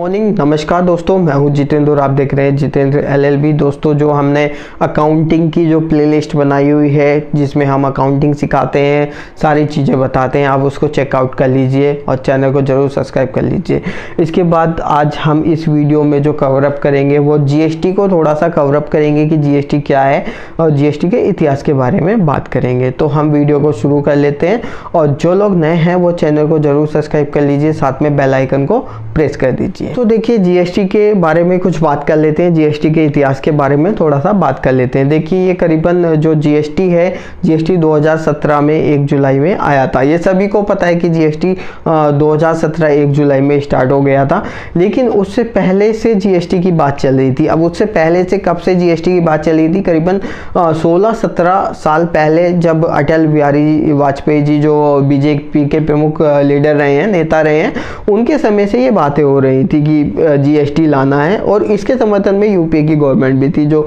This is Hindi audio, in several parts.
मॉर्निंग, नमस्कार दोस्तों, मैं हूं जितेंद्र और आप देख रहे हैं जितेंद्र LLB। दोस्तों, जो हमने अकाउंटिंग की जो प्लेलिस्ट बनाई हुई है जिसमें हम अकाउंटिंग सिखाते हैं, सारी चीज़ें बताते हैं, आप उसको चेकआउट कर लीजिए और चैनल को ज़रूर सब्सक्राइब कर लीजिए। इसके बाद आज हम इस वीडियो में जो कवरअप करेंगे वो GST को थोड़ा सा कवरअप करेंगे कि GST क्या है और GST के इतिहास के बारे में बात करेंगे। तो हम वीडियो को शुरू कर लेते हैं और जो लोग नए हैं वो चैनल को ज़रूर सब्सक्राइब कर लीजिए, साथ में बेल आइकन को प्रेस कर दीजिए। तो देखिए, GST के बारे में कुछ बात कर लेते हैं, GST के इतिहास के बारे में थोड़ा सा बात कर लेते हैं। देखिए, ये करीबन जो GST है, GST 2017 में 1 जुलाई में आया था। ये सभी को पता है कि GST 2017 1 जुलाई में स्टार्ट हो गया था, लेकिन उससे पहले से GST की बात चल रही थी। अब उससे पहले से कब से GST की बात चल रही थी? करीबन 16-17 साल पहले, जब अटल बिहारी वाजपेयी जी जो BJP के प्रमुख लीडर रहे हैं, नेता रहे हैं, उनके समय से ये बातें हो रही थी कि GST लाना है। और इसके समर्थन में यूपी की गवर्नमेंट भी थी, जो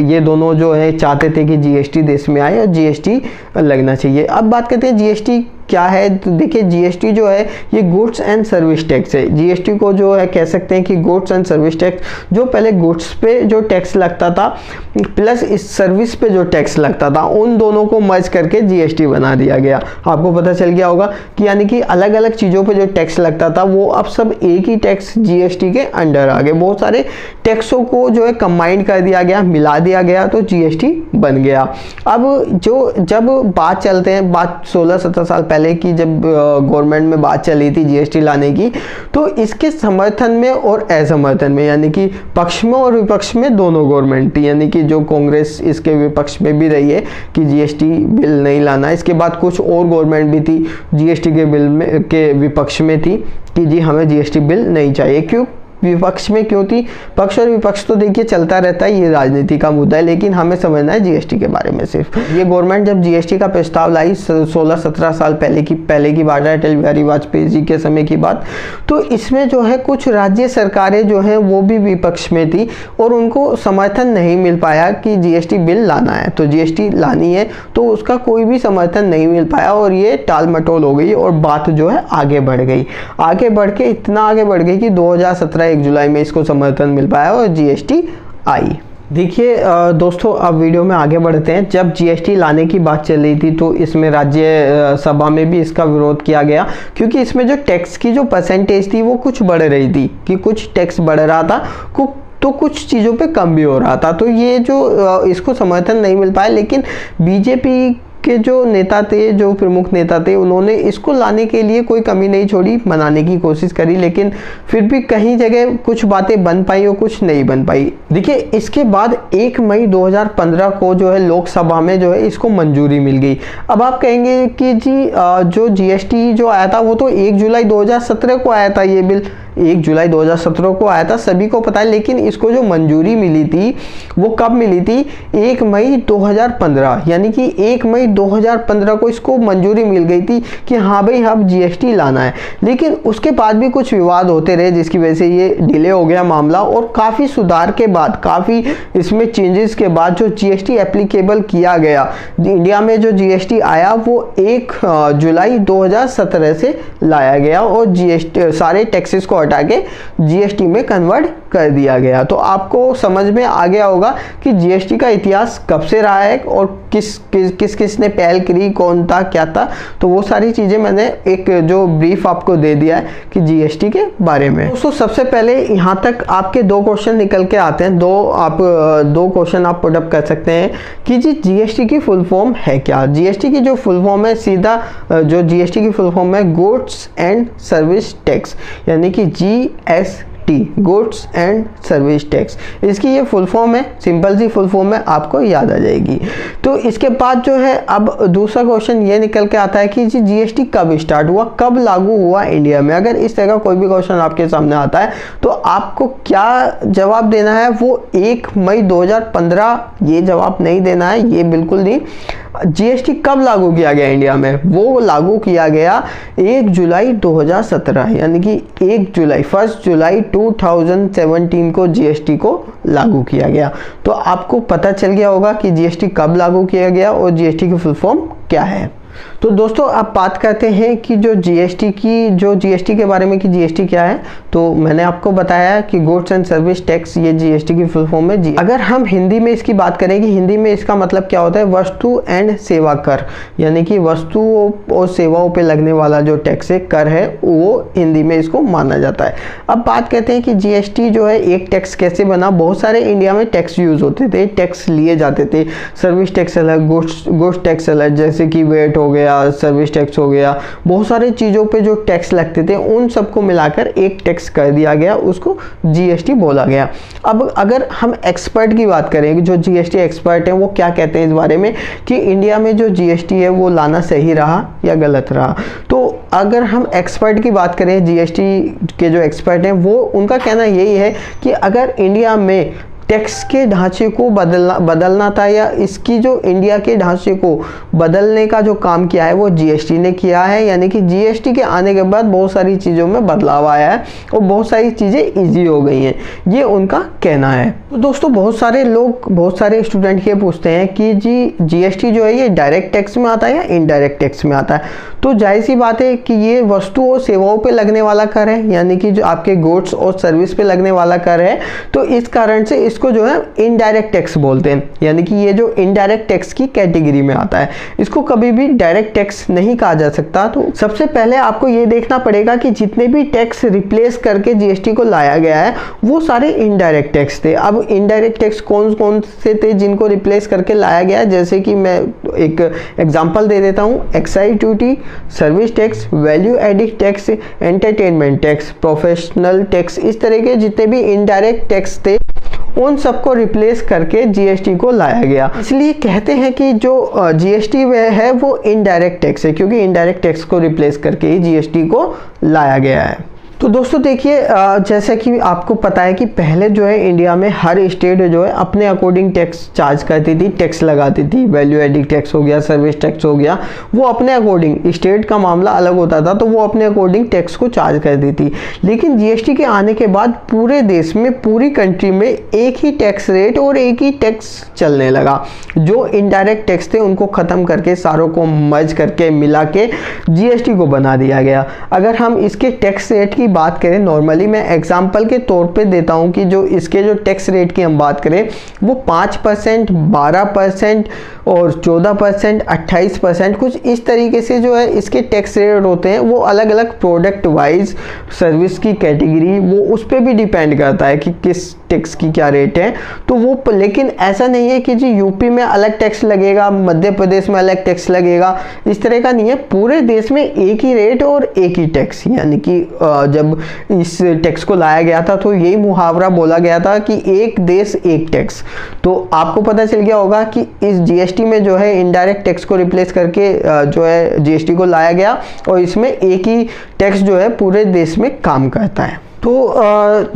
ये दोनों जो है चाहते थे कि GST देश में आए और GST लगना चाहिए। अब बात करते हैं GST क्या है। तो देखिए, GST जो है ये गुड्स एंड सर्विस टैक्स है। GST को जो है कह सकते हैं कि गुड्स एंड सर्विस टैक्स, जो पहले गुड्स पे जो टैक्स लगता था प्लस इस सर्विस पे जो टैक्स लगता था, उन दोनों को मर्ज करके GST बना दिया गया। आपको पता चल गया होगा कि यानी कि अलग अलग चीज़ों पे जो टैक्स लगता था वो अब सब एक ही टैक्स GST के अंडर आ गए। बहुत सारे टैक्सों को जो है कंबाइन कर दिया गया, मिला दिया गया, तो GST बन गया। अब जब बात चलते हैं, बात 16-17 साल पहले की, जब गवर्नमेंट में बात चली थी GST लाने की, तो इसके समर्थन में और असमर्थन में, यानी कि पक्ष में और विपक्ष में दोनों गवर्नमेंट थी। यानी कि जो कांग्रेस इसके विपक्ष में भी रही है कि GST बिल नहीं लाना। इसके बाद कुछ और गवर्नमेंट भी थी GST के बिल में के विपक्ष में थी कि जी हमें GST बिल नहीं चाहिए। क्यों विपक्ष में क्यों थी? पक्ष और विपक्ष तो देखिए चलता रहता है, ये राजनीति का मुद्दा है, लेकिन हमें समझना है GST के बारे में। सिर्फ ये गवर्नमेंट जब GST का प्रस्ताव लाई 16-17 साल पहले की बात है, अटल बिहारी वाजपेयी जी के समय की बात, तो इसमें जो है कुछ राज्य सरकारें जो है वो भी विपक्ष में थी और उनको समर्थन नहीं मिल पाया कि GST बिल लाना है। तो GST लानी है तो उसका कोई भी समर्थन नहीं मिल पाया और ये टाल मटोल हो गई और बात जो है आगे बढ़ गई। आगे बढ़ के इतना आगे बढ़ गई कि 2017 1 जुलाई में इसको समर्थन मिल पाया और GST आई। देखिए दोस्तों, अब वीडियो में आगे बढ़ते हैं। जब GST लाने की बात चल रही थी तो इसमें राज्य सभा में भी इसका विरोध किया गया, क्योंकि इसमें जो टैक्स की जो परसेंटेज थी वो कुछ बढ़ रही थी, कि कुछ टैक्स बढ़ रहा था तो कुछ चीज़ों पे कम भी हो रहा था। तो ये जो इसको समर्थन नहीं मिल पाया, लेकिन BJP के जो नेता थे, जो प्रमुख नेता थे, उन्होंने इसको लाने के लिए कोई कमी नहीं छोड़ी, मनाने की कोशिश करी, लेकिन फिर भी कहीं जगह कुछ बातें बन पाई और कुछ नहीं बन पाई। देखिए, इसके बाद 1 मई 2015 को जो है लोकसभा में जो है इसको मंजूरी मिल गई। अब आप कहेंगे कि जी जो GST जो आया था वो तो 1 जुलाई 2017 को आया था, ये बिल 1 जुलाई 2017 को आया था, सभी को पता है, लेकिन इसको जो मंजूरी मिली थी वो कब मिली थी? 1 मई 2015, यानी कि 1 मई 2015 को इसको मंजूरी मिल गई थी कि हाँ भाई अब GST लाना है। लेकिन उसके बाद भी कुछ विवाद होते रहे, जिसकी वजह से ये डिले हो गया मामला, और काफ़ी सुधार के बाद, काफ़ी इसमें चेंजेस के बाद जो GST एप्लीकेबल किया गया, इंडिया में जो GST आया वो 1 जुलाई 2017 से लाया गया और GST सारे टैक्सेस को हटा के GST में कन्वर्ट कर दिया गया। तो आपको समझ में आ गया होगा कि GST का इतिहास कब से रहा है और किस ने पहल करी, कौन था, क्या था। तो वो सारी चीज़ें मैंने एक जो ब्रीफ आपको दे दिया है कि GST के बारे में। दोस्तों, सबसे पहले यहाँ तक आपके 2 क्वेश्चन निकल के आते हैं। 2 क्वेश्चन आप पुट अप कर सकते हैं कि जी GST की फुल फॉर्म है क्या। GST की जो फुल फॉर्म है, सीधा जो GST की फुल फॉर्म है गुड्स एंड सर्विस टैक्स, यानी कि GST, goods and service tax. इसकी ये फुल फॉर्म है, सिंपल सी फुल फॉर्म है, आपको याद आ जाएगी। तो इसके बाद जो है अब दूसरा क्वेश्चन ये निकल के आता है कि जी GST कब स्टार्ट हुआ, कब लागू हुआ इंडिया में। अगर इस तरह का कोई भी क्वेश्चन आपके सामने आता है तो आपको क्या जवाब देना है? वो 1 मई 2015 ये जवाब नहीं देना है, ये बिल्कुल नहीं। GST कब लागू किया गया इंडिया में? वो लागू किया गया 1 जुलाई 2017, यानी कि 1 जुलाई 2017 को GST को लागू किया गया। तो आपको पता चल गया होगा कि GST कब लागू किया गया और GST की फुल फॉर्म क्या है। तो दोस्तों आप बात करते हैं कि जो जीएसटी के बारे में कि जीएसटी क्या है। तो मैंने आपको बताया कि गुड्स एंड सर्विस टैक्स, ये जीएसटी की फुल फॉर्म है। अगर हम हिंदी में इसकी बात करें कि हिंदी में इसका मतलब क्या होता है, वस्तु एंड सेवा कर, यानी कि वस्तुओं और सेवाओं पे लगने वाला जो टैक्स है, कर है, वो हिंदी में इसको माना जाता है। अब बात करते हैं कि जीएसटी जो है एक टैक्स कैसे बना। बहुत सारे इंडिया में टैक्स यूज होते थे, टैक्स लिए जाते थे, सर्विस टैक्स अलग, गुड्स टैक्स अलग, जैसे कि वेट हो गया, सर्विस टैक्स हो गया, बहुत सारी चीज़ों पे जो टैक्स लगते थे उन सबको मिलाकर एक टैक्स कर दिया गया, उसको जीएसटी बोला गया। अब अगर हम एक्सपर्ट की बात करें, जो जीएसटी एक्सपर्ट हैं वो क्या कहते हैं इस बारे में कि इंडिया में जो जीएसटी है वो लाना सही रहा या गलत रहा। तो अगर हम एक्सपर्ट की बात करें, जीएसटी के जो एक्सपर्ट हैं वो, उनका कहना यही है कि अगर इंडिया में टैक्स के ढांचे को बदलना था, या इसकी जो इंडिया के ढांचे को बदलने का जो काम किया है वो जीएसटी ने किया है। यानी कि जीएसटी के आने के बाद बहुत सारी चीज़ों में बदलाव आया है और बहुत सारी चीज़ें इजी हो गई हैं, ये उनका कहना है। तो दोस्तों बहुत सारे स्टूडेंट ये पूछते हैं कि जी जीएसटी जो है ये डायरेक्ट टैक्स में आता है या इनडायरेक्ट टैक्स में आता है। तो जाहिर सी बात है कि ये वस्तु और सेवाओं पे लगने वाला कर है, यानी कि जो आपके गुड्स और सर्विस पे लगने वाला कर है। तो इस कारण से इसको जो है इनडायरेक्ट टैक्स बोलते हैं, यानी कि ये जो इनडायरेक्ट टैक्स की कैटेगरी में आता है। इसको कभी भी डायरेक्ट टैक्स नहीं कहा जा सकता। तो सबसे पहले आपको ये देखना पड़ेगा कि जितने भी टैक्स रिप्लेस करके जीएसटी को लाया गया है वो सारे इनडायरेक्ट टैक्स थे। अब इनडायरेक्ट टैक्स कौन कौन से थे जिनको रिप्लेस करके लाया गया, जैसे कि मैं एक एग्जांपल दे देता हूँ। Excise duty, service tax, value added tax, entertainment tax, professional tax, इस तरह के जितने भी इनडायरेक्ट टैक्स थे उन सबको रिप्लेस करके जीएसटी को लाया गया। इसलिए कहते हैं कि जो जीएसटी है वो इनडायरेक्ट टैक्स है, क्योंकि इनडायरेक्ट टैक्स को रिप्लेस करके ही जीएसटी को लाया गया है। तो दोस्तों देखिए, जैसा कि आपको पता है कि पहले जो है इंडिया में हर स्टेट जो है अपने अकॉर्डिंग टैक्स चार्ज करती थी, टैक्स लगाती थी। वैल्यू एडिड टैक्स हो गया, सर्विस टैक्स हो गया, वो अपने अकॉर्डिंग, स्टेट का मामला अलग होता था तो वो अपने अकॉर्डिंग टैक्स को चार्ज करती थी। लेकिन जीएसटी के आने के बाद पूरे देश में, पूरी कंट्री में एक ही टैक्स रेट और एक ही टैक्स चलने लगा। जो इनडायरेक्ट टैक्स थे उनको ख़त्म करके, सारों को मर्ज करके, मिला के जीएसटी को बना दिया गया। अगर हम इसके टैक्स रेट की बात करें, नॉर्मली मैं एग्जांपल के तौर पे देता हूं कि जो इसके जो टैक्स रेट की हम बात करें वो 5%, 12% और 14%, 28%, कुछ इस तरीके से जो है इसके टैक्स रेट होते हैं। वो अलग अलग प्रोडक्ट वाइज, सर्विस की कैटेगरी, वो उस पर भी डिपेंड करता है कि किस टैक्स की क्या रेट है। तो वो, लेकिन ऐसा नहीं है कि जी यूपी में अलग टैक्स लगेगा, मध्य प्रदेश में अलग टैक्स लगेगा, इस तरह का नहीं है। पूरे देश में एक ही रेट और एक ही टैक्स। यानी कि जब इस टैक्स को लाया गया था तो यही मुहावरा बोला गया था कि एक देश एक टैक्स। तो आपको पता चल गया होगा कि इस जीएसटी में जो है इनडायरेक्ट टैक्स को रिप्लेस करके जो है जीएसटी को लाया गया, और इसमें एक ही टैक्स जो है पूरे देश में काम करता है। तो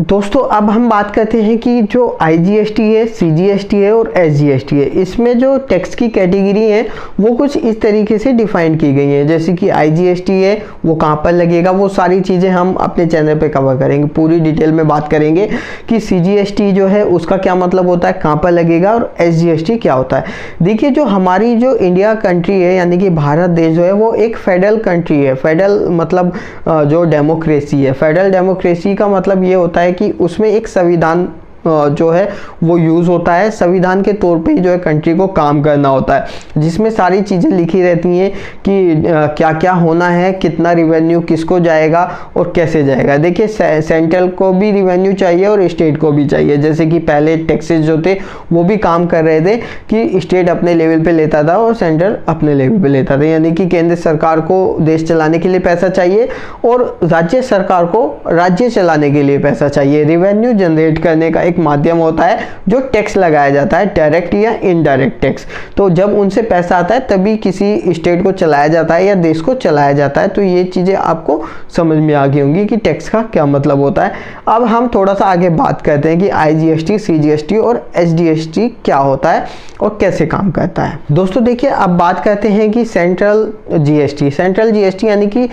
दोस्तों अब हम बात करते हैं कि जो आईजीएसटी है, सीजीएसटी है और एसजीएसटी है, इसमें जो टैक्स की कैटेगरी है वो कुछ इस तरीके से डिफाइन की गई है। जैसे कि आईजीएसटी है वो कहाँ पर लगेगा, वो सारी चीज़ें हम अपने चैनल पे कवर करेंगे, पूरी डिटेल में बात करेंगे कि सीजीएसटी जो है उसका क्या मतलब होता है, कहाँ पर लगेगा, और एसजीएसटी क्या होता है। देखिए, जो हमारी जो इंडिया कंट्री है, यानी कि भारत देश जो है वो एक फेडरल कंट्री है। फेडरल मतलब जो डेमोक्रेसी है। फेडरल डेमोक्रेसी का मतलब ये होता है कि उसमें एक संविधान जो है वो यूज़ होता है। संविधान के तौर पे ही जो है कंट्री को काम करना होता है, जिसमें सारी चीज़ें लिखी रहती हैं कि क्या क्या होना है, कितना रिवेन्यू किसको जाएगा और कैसे जाएगा। देखिए, सेंट्रल को भी रिवेन्यू चाहिए और स्टेट को भी चाहिए। जैसे कि पहले टैक्सेस जो थे वो भी काम कर रहे थे कि स्टेट अपने लेवल पे लेता था और सेंट्रल अपने लेवल पे लेता था। यानी कि केंद्र सरकार को देश चलाने के लिए पैसा चाहिए और राज्य सरकार को राज्य चलाने के लिए पैसा चाहिए। रिवेन्यू जनरेट करने का माध्यम होता है जो टैक्स लगाया जाता है, डायरेक्ट या इनडायरेक्ट टैक्स। तो जब उनसे पैसा आता है तभी किसी स्टेट को चलाया जाता है या देश को चलाया जाता है। तो ये चीज़ें आपको समझ में आ गई होंगी कि टैक्स का क्या मतलब होता है। अब हम थोड़ा सा आगे बात करते हैं कि आईजीएसटी, सीजीएसटी और एसजीएसटी क्या होता है और कैसे काम करता है। दोस्तों देखिए, अब बात करते हैं कि सेंट्रल जीएसटी यानी कि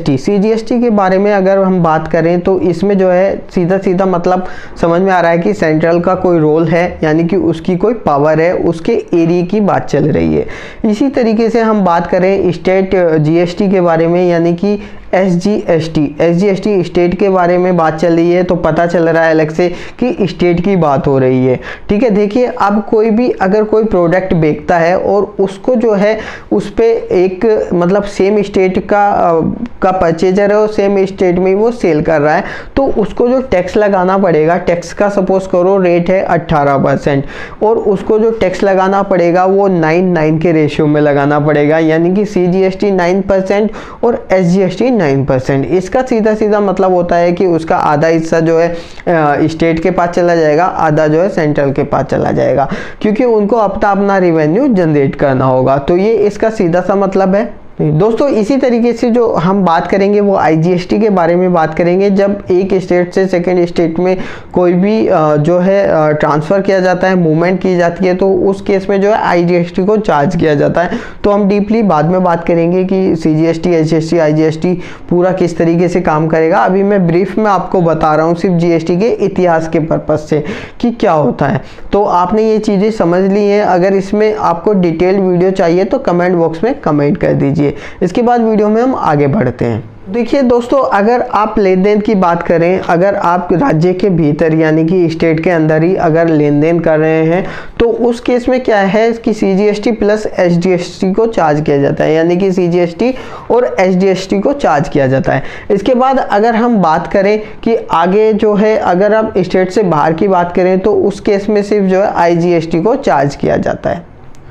सीजीएसटी के बारे में अगर हम बात करें तो इसमें जो है सीधा सीधा मतलब समझ में आ रहा है कि सेंट्रल का कोई रोल है, यानी कि उसकी कोई पावर है, उसके एरिया की बात चल रही है। इसी तरीके से हम बात करें स्टेट जीएसटी के बारे में, यानी कि एसजीएसटी स्टेट के बारे में बात चल रही है, तो पता चल रहा है अलग से कि स्टेट की बात हो रही है। ठीक है, देखिए अब कोई भी अगर कोई प्रोडक्ट बेचता है और उसको जो है उस पे एक मतलब सेम स्टेट का परचेजर है और सेम स्टेट में वो सेल कर रहा है, तो उसको जो टैक्स लगाना पड़ेगा, टैक्स का सपोज करो रेट है 18% और उसको जो टैक्स लगाना पड़ेगा वो 9 के रेशियो में लगाना पड़ेगा, यानी कि सीजीएसटी 9% और एसजीएसटी 9%। इसका सीधा सीधा मतलब होता है कि उसका आधा हिस्सा जो है स्टेट के पास चला जाएगा, आधा जो है सेंट्रल के पास चला जाएगा, क्योंकि उनको अपना रेवेन्यू जनरेट करना होगा। तो ये इसका सीधा सा मतलब है। दोस्तों इसी तरीके से जो हम बात करेंगे वो आईजीएसटी के बारे में बात करेंगे। जब एक स्टेट से सेकंड स्टेट में कोई भी जो है ट्रांसफ़र किया जाता है, मूवमेंट की जाती है, तो उस केस में जो है आईजीएसटी को चार्ज किया जाता है। तो हम डीपली बाद में बात करेंगे कि सीजीएसटी, एसजीएसटी, आईजीएसटी पूरा किस तरीके से काम करेगा। अभी मैं ब्रीफ में आपको बता रहा हूँ सिर्फ जीएसटी के इतिहास के पर्पज़ से कि क्या होता है। तो आपने ये चीज़ें समझ ली हैं। अगर इसमें आपको डिटेल वीडियो चाहिए तो कमेंट बॉक्स में कमेंट कर दीजिए। इसके बाद वीडियो में हम आगे बढ़ते हैं। देखिए दोस्तों, अगर आप लेन देन की बात करें, अगर आप राज्य के भीतर यानी कि स्टेट के अंदर ही अगर लेन देन कर रहे हैं, तो उस केस में क्या है कि सीजीएसटी प्लस एसजीएसटी को चार्ज किया जाता है, यानी कि सीजीएसटी और एसजीएसटी को चार्ज किया जाता है। इसके बाद अगर हम बात करें कि आगे जो है अगर आप स्टेट से बाहर की बात करें, तो उस केस में सिर्फ जो है आईजीएसटी को चार्ज किया जाता है।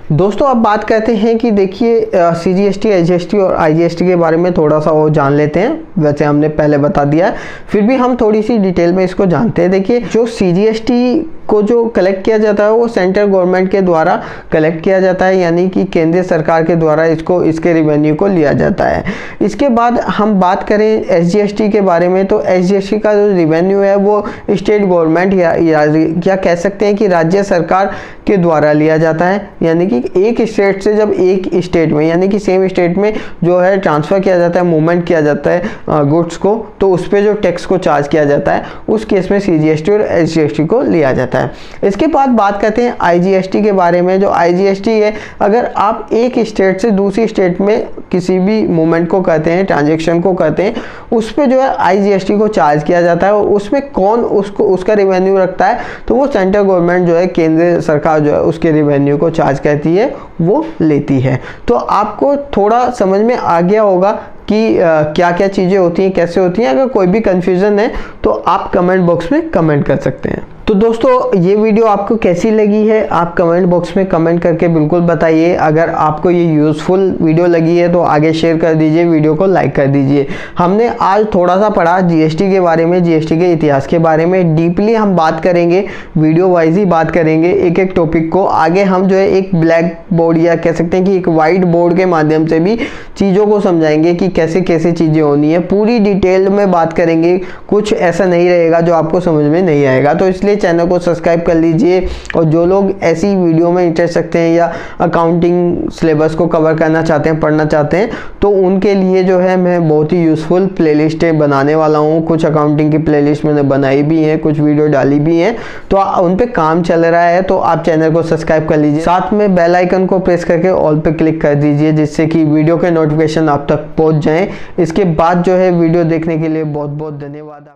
दोस्तों अब बात करते हैं कि देखिए सीजीएसटी, एसजीएसटी और आईजीएसटी के बारे में थोड़ा सा और जान लेते हैं। वैसे हमने पहले बता दिया है, फिर भी हम थोड़ी सी डिटेल में इसको जानते हैं। देखिए जो सीजीएसटी को जो कलेक्ट किया जाता है वो सेंट्रल गवर्नमेंट के द्वारा कलेक्ट किया जाता है, यानी कि केंद्रीय सरकार के द्वारा इसके रेवेन्यू को लिया जाता है। इसके बाद हम बात करें एसजीएसटी के बारे में, तो एसजीएसटी का जो रेवेन्यू है वो स्टेट गवर्नमेंट या कह सकते हैं कि राज्य सरकार के द्वारा लिया जाता है, यानी कि एक स्टेट से जब एक स्टेट में यानी कि सेम स्टेट में जो है ट्रांसफ़र किया जाता है, मूवमेंट किया जाता है गुड्स को, तो उस पर जो टैक्स को चार्ज किया जाता है उस केस में सीजीएसटी और एसजीएसटी को लिया जाता है। इसके बाद बात करते हैं आईजीएसटी के बारे में। जो आईजीएसटी है, अगर आप एक स्टेट से दूसरी स्टेट में किसी भी मूवमेंट को करते हैं, ट्रांजेक्शन को करते हैं, उस पर जो है आईजीएसटी को चार्ज किया जाता है। और उसमें कौन उसका रेवेन्यू रखता है, तो वो सेंट्रल गवर्नमेंट जो है, केंद्र सरकार जो है उसके रेवेन्यू को चार्ज करती है, वो लेती है। तो आपको थोड़ा समझ में आ गया होगा कि क्या क्या चीज़ें होती हैं, कैसे होती हैं। अगर कोई भी कंफ्यूजन है तो आप कमेंट बॉक्स में कमेंट कर सकते हैं। तो दोस्तों ये वीडियो आपको कैसी लगी है आप कमेंट बॉक्स में कमेंट करके बिल्कुल बताइए। अगर आपको ये यूज़फुल वीडियो लगी है तो आगे शेयर कर दीजिए, वीडियो को लाइक कर दीजिए। हमने आज थोड़ा सा पढ़ा जीएसटी के बारे में, जीएसटी के इतिहास के बारे में। डीपली हम बात करेंगे, वीडियो वाइज ही बात करेंगे एक एक टॉपिक को। आगे हम जो है एक ब्लैक बोर्ड या कह सकते हैं कि एक वाइट बोर्ड के माध्यम से भी चीज़ों को समझाएंगे कि कैसे कैसे चीज़ें होनी है। पूरी डिटेल में बात करेंगे, कुछ ऐसा नहीं रहेगा जो आपको समझ में नहीं आएगा। तो इसलिए चैनल को सब्सक्राइब कर लीजिए। और जो लोग ऐसी वीडियो में इंटरेस्ट रखते हैं या अकाउंटिंग सिलेबस को कवर करना चाहते हैं, पढ़ना चाहते हैं, तो उनके लिए जो है मैं बहुत ही यूज़फुल प्लेलिस्टें बनाने वाला हूँ। कुछ अकाउंटिंग की प्लेलिस्ट मैंने बनाई भी हैं, कुछ वीडियो डाली भी हैं, तो उन पे काम चल रहा है। तो आप चैनल को सब्सक्राइब कर लीजिए, साथ में बेल आइकन को प्रेस करके ऑल पे क्लिक कर दीजिए, जिससे कि वीडियो के नोटिफिकेशन आप तक पहुँच जाएँ। इसके बाद जो है वीडियो देखने के लिए बहुत बहुत धन्यवाद।